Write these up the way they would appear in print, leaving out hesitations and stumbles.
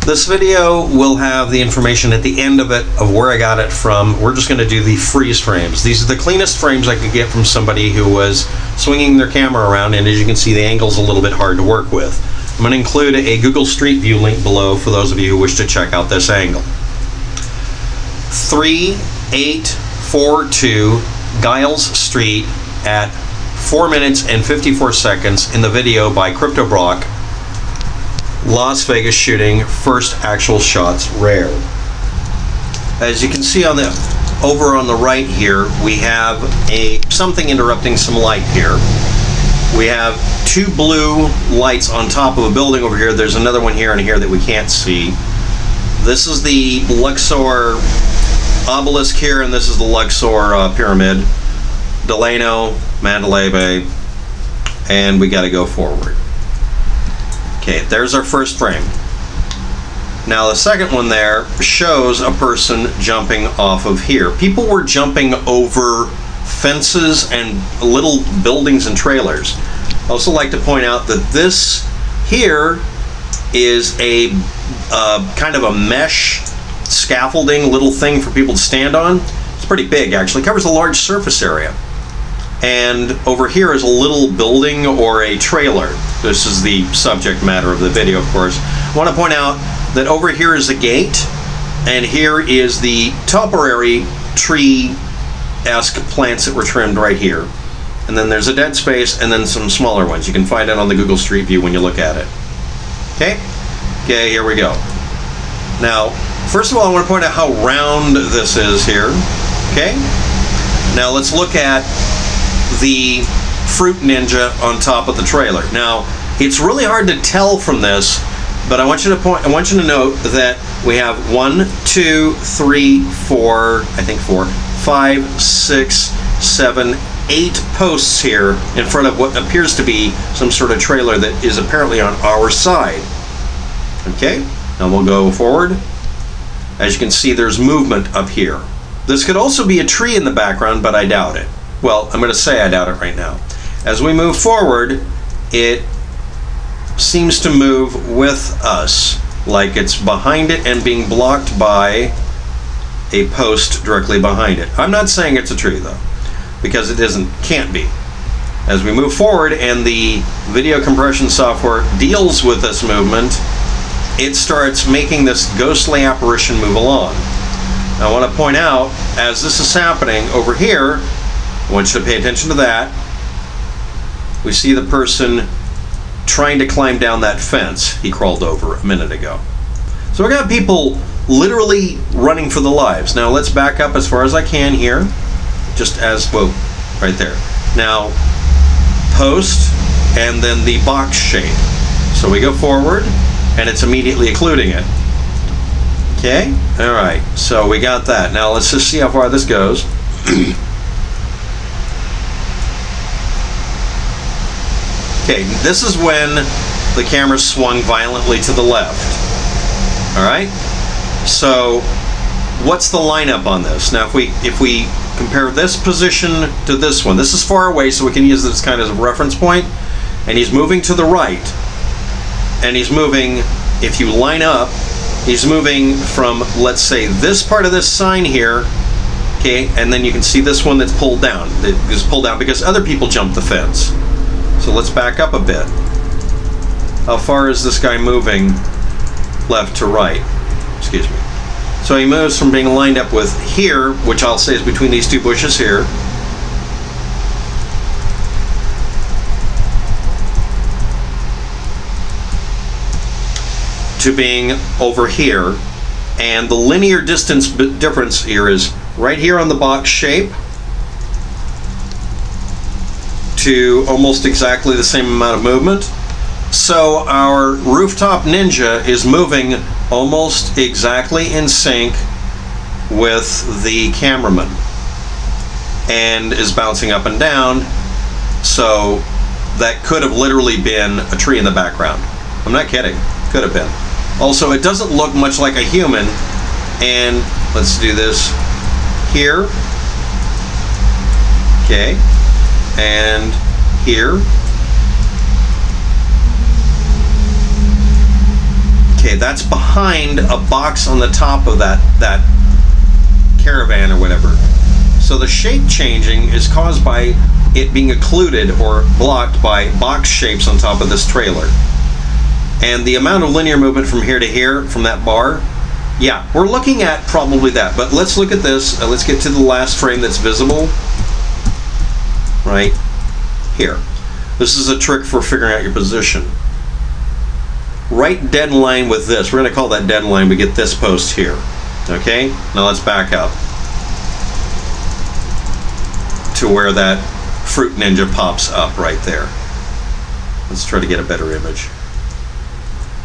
This video will have the information at the end of it of where I got it from. We're just going to do the freeze frames. These are the cleanest frames I could get from somebody who was swinging their camera around, and as you can see, the angle's a little bit hard to work with. I'm going to include a Google Street View link below for those of you who wish to check out this angle. 3842 Giles Street at 4 minutes and 54 seconds in the video by Crypto Brock. Las Vegas shooting, first actual shots rare. As you can see on the over on the right here, we have something interrupting some light here. We have two blue lights on top of a building over here. There's another one here and here that we can't see. This is the Luxor obelisk here, and this is the Luxor pyramid. Delano, Mandalay Bay, and we got to go forward. Okay, there's our first frame. Now the second one there shows a person jumping off of here. People were jumping over fences and little buildings and trailers. I also like to point out that this here is a kind of a mesh scaffolding little thing for people to stand on. It's pretty big actually, it covers a large surface area. And over here is a little building or a trailer. This is the subject matter of the video, of course. I want to point out that over here is a gate, and here is the temporary tree-esque plants that were trimmed right here. And then there's a dead space, and then some smaller ones. You can find it on the Google Street View when you look at it. Okay? Okay, here we go. Now, first of all, I want to point out how round this is here. Okay? Now, let's look at the Fruit Ninja on top of the trailer. Now, it's really hard to tell from this, but I want you to note that we have 1, 2, 3, 4, I think 4, 5, 6, 7, 8 posts here in front of what appears to be some sort of trailer that is apparently on our side. Okay, now we'll go forward. As you can see, there's movement up here. This could also be a tree in the background, but I doubt it. Well, I'm going to say I doubt it right now. As we move forward, it seems to move with us, like it's behind it and being blocked by a post directly behind it. I'm not saying it's a tree though, because it can't be. As we move forward and the video compression software deals with this movement, it starts making this ghostly apparition move along. Now, I want to point out, as this is happening over here, I want you to pay attention to that. We see the person trying to climb down that fence he crawled over a minute ago. So we got people literally running for the lives. Now let's back up as far as I can here. Just as, whoa, right there. Now, post, and then the box shape. So we go forward, and it's immediately occluding it. Okay, all right, so we got that. Now let's just see how far this goes. Okay, this is when the camera swung violently to the left. All right, so what's the lineup on this? Now, if we compare this position to this one, this is far away, so we can use this kind of as a reference point. And he's moving to the right, and he's moving. If you line up, he's moving from, let's say, this part of this sign here. Okay, and then you can see this one that's pulled down. It is pulled down because other people jumped the fence. So let's back up a bit. How far is this guy moving left to right? Excuse me. So he moves from being lined up with here, which I'll say is between these two bushes here, to being over here. And the linear distance difference here is right here on the box shape to almost exactly the same amount of movement. So our rooftop ninja is moving almost exactly in sync with the cameraman and is bouncing up and down. So that could have literally been a tree in the background. I'm not kidding, could have been. Also, it doesn't look much like a human, and let's do this here. Okay, and here. Okay, that's behind a box on the top of that caravan or whatever. So the shape changing is caused by it being occluded or blocked by box shapes on top of this trailer. And the amount of linear movement from here to here, from that bar, yeah, we're looking at probably that. But let's look at this. Let's get to the last frame that's visible. Right here. This is a trick for figuring out your position. Right dead in line with this. We're going to call that dead line. We get this post here. Okay? Now let's back up to where that Fruit Ninja pops up right there. Let's try to get a better image.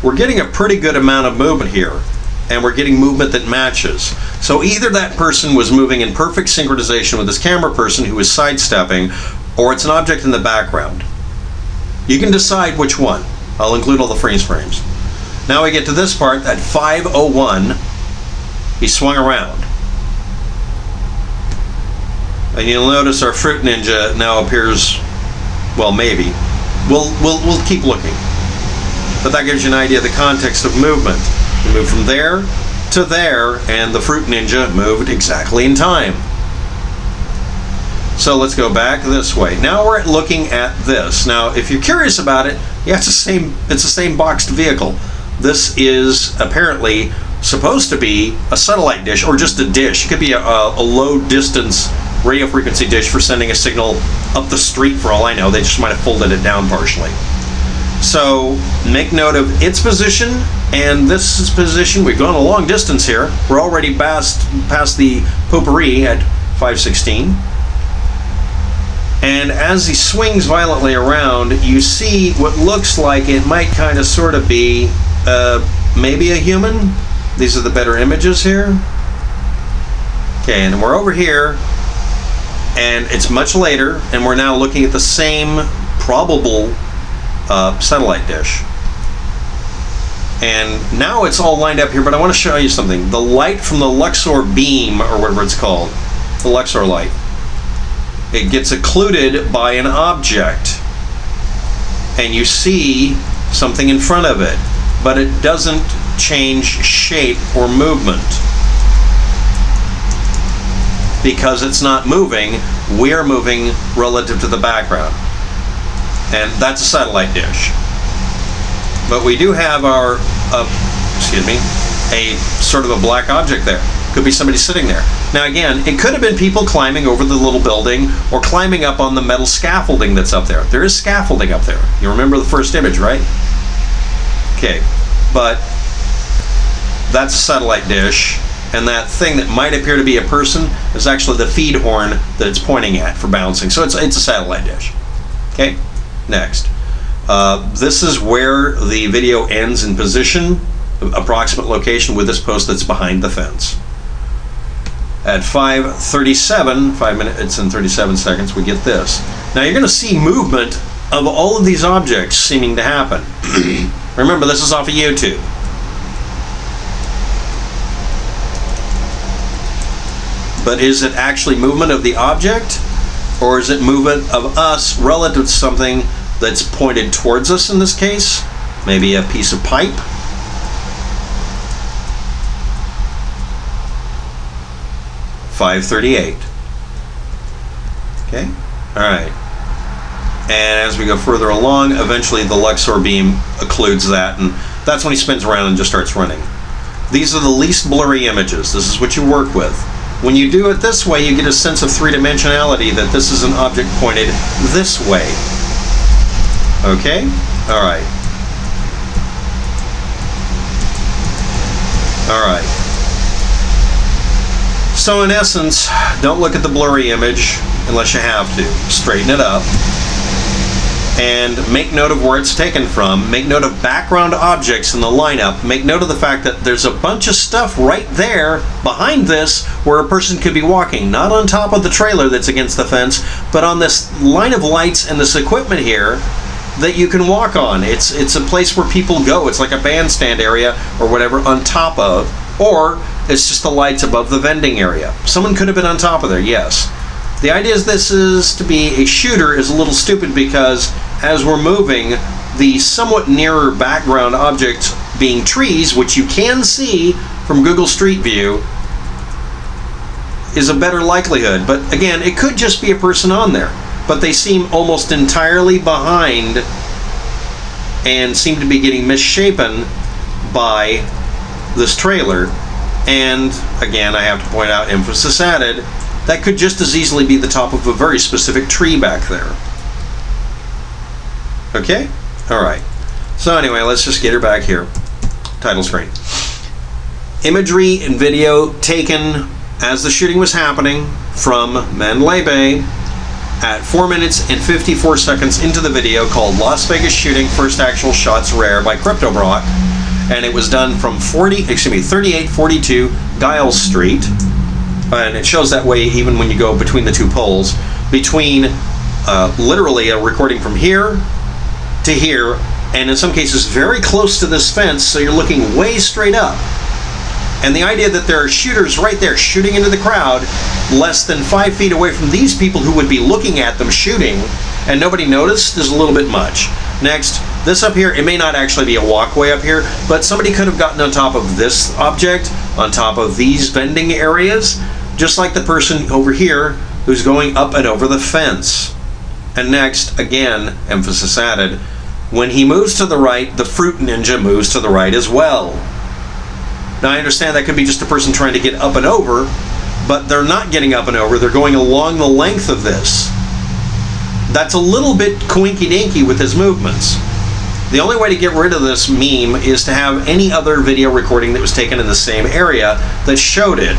We're getting a pretty good amount of movement here, and we're getting movement that matches. So either that person was moving in perfect synchronization with this camera person who was sidestepping, or it's an object in the background. You can decide which one. I'll include all the freeze frames. Now we get to this part, at 5:01, he swung around. And you'll notice our Fruit Ninja now appears, well, maybe. We'll keep looking. But that gives you an idea of the context of movement. We moved from there to there, and the Fruit Ninja moved exactly in time. So let's go back this way. Now we're looking at this. Now, if you're curious about it, yeah, it's the same boxed vehicle. This is apparently supposed to be a satellite dish, or just a dish. It could be a low distance radio frequency dish for sending a signal up the street, for all I know. They just might have folded it down partially. So make note of its position and this is position. We've gone a long distance here. We're already past the potpourri at 5:16. And as he swings violently around, you see what looks like it might kind of sort of be maybe a human. These are the better images here. Okay, and we're over here, and it's much later, and we're now looking at the same probable satellite dish. And now it's all lined up here, but I want to show you something. The light from the Luxor beam, or whatever it's called, the Luxor light, it gets occluded by an object, and you see something in front of it, but it doesn't change shape or movement. Because it's not moving, we're moving relative to the background. And that's a satellite dish. But we do have our, a sort of a black object there. Could be somebody sitting there. Now again, it could have been people climbing over the little building or climbing up on the metal scaffolding that's up there. There is scaffolding up there. You remember the first image, right? Okay, but that's a satellite dish, and that thing that might appear to be a person is actually the feed horn that it's pointing at for bouncing. So it's a satellite dish. Okay, next. This is where the video ends in position, approximate location with this post that's behind the fence. At 5:37, 5 minutes and 37 seconds, we get this. Now you're going to see movement of all of these objects seeming to happen. Remember, this is off of YouTube. But is it actually movement of the object, or is it movement of us relative to something that's pointed towards us in this case? Maybe a piece of pipe? .538. Okay, all right. And as we go further along, eventually the Luxor beam occludes that, and that's when he spins around and just starts running. These are the least blurry images. This is what you work with. When you do it this way, you get a sense of three-dimensionality, that this is an object pointed this way. Okay? All right. All right. So in essence, don't look at the blurry image unless you have to. Straighten it up. And make note of where it's taken from. Make note of background objects in the lineup. Make note of the fact that there's a bunch of stuff right there behind this where a person could be walking. Not on top of the trailer that's against the fence, but on this line of lights and this equipment here that you can walk on. It's a place where people go. It's like a bandstand area or whatever on top of, or it's just the lights above the vending area. Someone could have been on top of there, yes. The idea is this is to be a shooter is a little stupid because as we're moving, the somewhat nearer background objects being trees, which you can see from Google Street View, is a better likelihood. But again, it could just be a person on there. But they seem almost entirely behind and seem to be getting misshapen by this trailer. And again, I have to point out, emphasis added, that could just as easily be the top of a very specific tree back there. Okay? Alright. So anyway, let's just get her back here. Title screen. Imagery and video taken as the shooting was happening from Mandalay Bay at 4 minutes and 54 seconds into the video, called Las Vegas Shooting, First Actual Shots Rare by Crypto Brock. And it was done from 3842 Giles Street. And it shows that way even when you go between the two poles. Between literally a recording from here to here, and in some cases very close to this fence, so you're looking way straight up. And the idea that there are shooters right there shooting into the crowd less than 5 feet away from these people who would be looking at them shooting and nobody noticed is a little bit much. Next, this up here, it may not actually be a walkway up here, but somebody could have gotten on top of this object, on top of these vending areas, just like the person over here who's going up and over the fence. And next, again, emphasis added, when he moves to the right, the fruit ninja moves to the right as well. Now I understand that could be just a person trying to get up and over, but they're not getting up and over, they're going along the length of this. That's a little bit coinky-dinky with his movements. The only way to get rid of this meme is to have any other video recording that was taken in the same area that showed it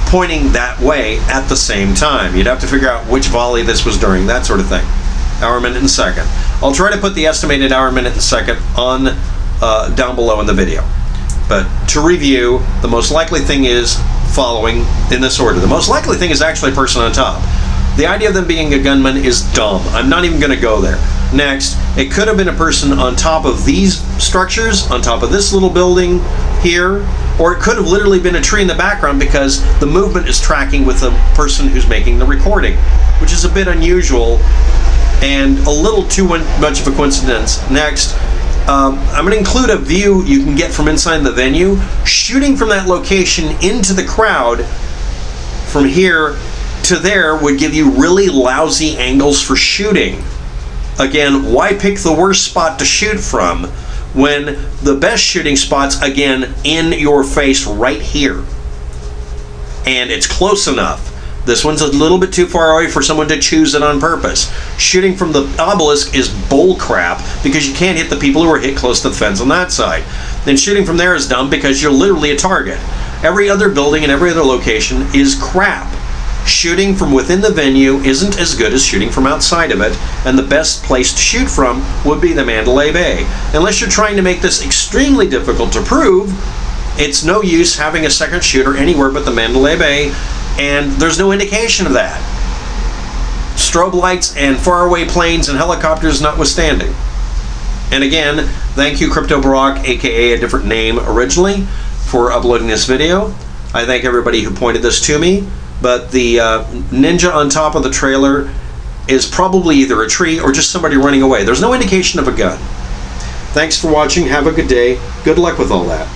pointing that way at the same time. You'd have to figure out which volley this was during, that sort of thing. Hour, minute, and second. I'll try to put the estimated hour, minute, and second on down below in the video. But to review, the most likely thing is following in this order. The most likely thing is actually a person on top. The idea of them being a gunman is dumb. I'm not even going to go there. Next, it could have been a person on top of these structures, on top of this little building here, or it could have literally been a tree in the background because the movement is tracking with the person who's making the recording, which is a bit unusual and a little too much of a coincidence. Next, I'm going to include a view you can get from inside the venue. Shooting from that location into the crowd from here to there would give you really lousy angles for shooting. Again, why pick the worst spot to shoot from when the best shooting spot's, again, in your face right here? And it's close enough. This one's a little bit too far away for someone to choose it on purpose. Shooting from the obelisk is bull crap because you can't hit the people who are hit close to the fence on that side. Then shooting from there is dumb because you're literally a target. Every other building and every other location is crap. Shooting from within the venue isn't as good as shooting from outside of it, and the best place to shoot from would be the Mandalay Bay. Unless you're trying to make this extremely difficult to prove, it's no use having a second shooter anywhere but the Mandalay Bay, and there's no indication of that. Strobe lights and faraway planes and helicopters notwithstanding. And again, thank you Crypto Brock, aka a different name originally, for uploading this video. I thank everybody who pointed this to me. But the ninja on top of the trailer is probably either a tree or just somebody running away. There's no indication of a gun. Thanks for watching. Have a good day. Good luck with all that.